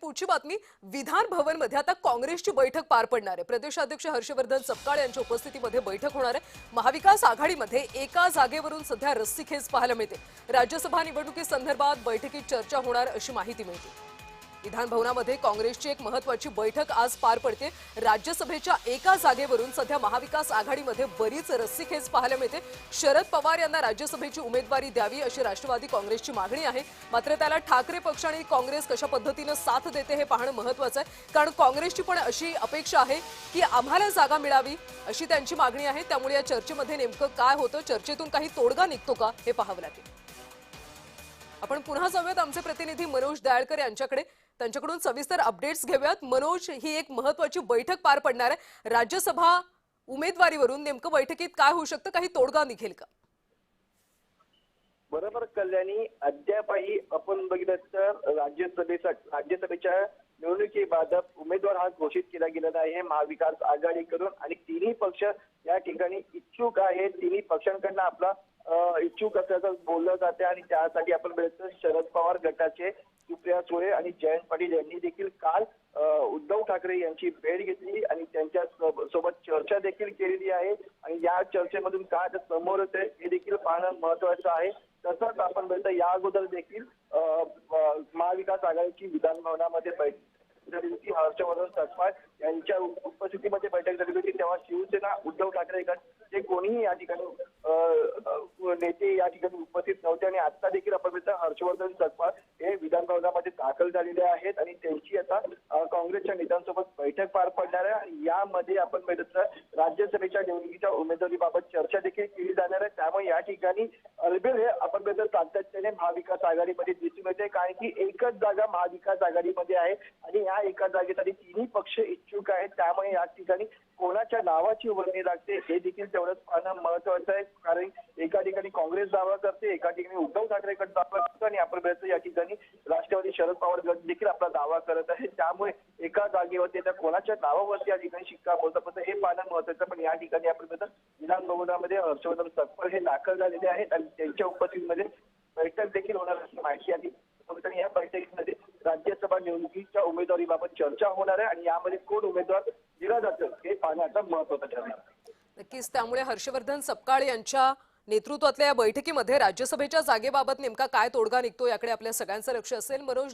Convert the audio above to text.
पुढची बातमी विधान भवन मध्ये आता काँग्रेसची बैठक पार पडणार आहे। प्रदेशाध्यक्ष हर्षवर्धन सपकाळ यांच्या उपस्थितीमध्ये बैठक होणार आहे। महाविकास आघाडीमध्ये एका जागेवरून सध्या रस्सीखेच पाहायला मिळते। राज्यसभा निवडणुकीसंदर्भात बैठकीत चर्चा होणार अशी माहिती मिळते। विधान भवनामध्ये काँग्रेसची एक महत्त्वाची बैठक आज पार पडते। राज्यसभेच्या एका जागेवरून सध्या महाविकास आघाडीमध्ये बरीच रस्सीखेच पाहायला मिळते। शरद पवार यांना राज्यसभेची उमेदवारी द्यावी अशी राष्ट्रवादी काँग्रेसची मागणी आहे। मात्र त्याला ठाकरे पक्ष आणि काँग्रेस कशा पद्धतीने साथ देते हे पाहणं महत्त्वाचं आहे, कारण काँग्रेसची पण अशी अपेक्षा आहे की आम्हाला जागा मिळावी अशी त्यांची मागणी आहे। त्यामुळे या चर्चेमध्ये नेमकं काय होतं, चर्चेतून काही तोडगा निघतो का हे पाहावं लागेल। आपण पुन्हा जाऊयात आमचे प्रतिनिधी मनोज दयाळकर यांच्याकडे, त्यांच्याकडून सविस्तर अपडेट्स घेऊयात। मनोज, ही एक महत्त्वाची बैठक पार पडणार आहे। राज्यसभा उमेदवारीवरून नेमकं बैठकीत काय होऊ शकतं, काही तोडगा निघेल का? बरोबर कल्याणी, अद्यापही आपण बघितलं तर राज्यसभेच्या निवडणुकीबाबत उमेदवार हा घोषित केला गेलेला आहे महाविकास आघाडीकडून, आणि तिन्ही पक्ष या ठिकाणी इच्छुक आहेत। तिन्ही पक्षांकडून आपला इच्छुक असल्याचं बोललं जाते, आणि त्यासाठी आपण बघितलं शरद पवार गटाचे सुप्रिया सुळे आणि जयंत पाटील यांनी देखील काल उद्धव ठाकरे यांची भेट घेतली आणि त्यांच्या सोबत चर्चा देखील केलेली आहे। आणि या चर्चेमधून काय समोर येते हे देखील पाहणं महत्त्वाचं आहे। तसंच आपण बघितलं या अगोदर देखील महाविकास आघाडीची विधान भवनामध्ये बैठक झाली होती। हर्षवर्धन सपकाळ यांच्या उपस्थितीमध्ये बैठक झाली होती, तेव्हा शिवसेना उद्धव ठाकरे गट कोणीही या ठिकाणी नेते या ठिकाणी उपस्थित नव्हते। आणि आता देखील आपण बघितलं हर्षवर्धन सपकाळ हे विधान भवनामध्ये दाखल झालेले आहेत आणि त्यांची आता काँग्रेसच्या नेत्यांसोबत बैठक पार पडणार आहे। आणि यामध्ये आपण बघितलं राज्यसभेच्या निवडणुकीच्या उमेदवारीबाबत चर्चा देखील केली जाणार आहे। त्यामुळे या ठिकाणी अलबेल हे आपण बघितलं सातत्याने महाविकास आघाडीमध्ये दिसून येते, कारण की एकच जागा महाविकास आघाडीमध्ये आहे आणि या एका जागेसाठी तिन्ही पक्ष इच्छुक आहेत। त्यामुळे या ठिकाणी कोणाच्या नावाची वर्णी लागते हे देखील तेवढंच पाहणं महत्त्वाचं आहे, कारण एका ठिकाणी काँग्रेस दावा करते, एका ठिकाणी उद्धव ठाकरे गट दावा करतो आणि आपण बघितलं या ठिकाणी राष्ट्रवादी शरद पवार गट देखील आपला दावा करत आहे। त्यामुळे एका जागेवरती त्या कोणाच्या नावावरती या ठिकाणी शिक्कामोर्तब होतं हे पाहणं महत्त्वाचं। पण या ठिकाणी आपण बघितलं विधान भवनामध्ये हर्षवर्धन सपकाळ हे दाखल झालेले आहेत आणि त्यांच्या उपस्थितीमध्ये बैठक देखील होणार अशी माहिती आली। या बैठकीमध्ये राज्यसभा निवडणुकीच्या उमेदवारीबाबत चर्चा होणार आहे आणि यामध्ये कोण उमेदवार दिला जातं हे पाहण्याचा महत्त्वाचं ठरेल। नक्कीच, त्यामुळे हर्षवर्धन सपकाळ यांच्या नेतृत्वातल्या या बैठकीमध्ये राज्यसभेच्या जागेबाबत नेमका काय तोडगा निघतो याकडे आपल्या सगळ्यांचं लक्ष असेल। मनोज